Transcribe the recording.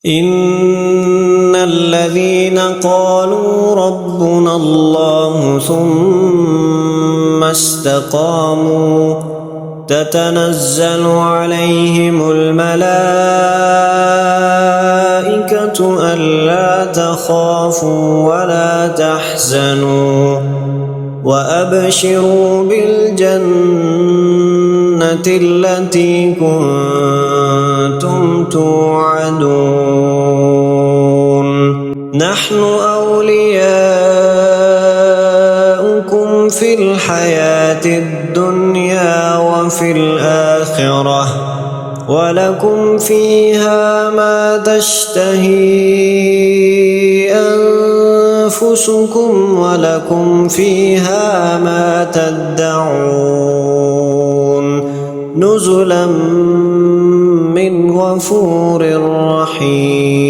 إن الذين قالوا ربنا الله ثم استقاموا تتنزل عليهم الملائكة ألا تخافوا ولا تحزنوا وأبشروا بالجنة التي كنتم توعدون نحن أولياؤكم في الحياة الدنيا وفي الآخرة ولكم فيها ما تشتهي أنفسكم ولكم فيها ما تدعون نزلا من غفور رحيم.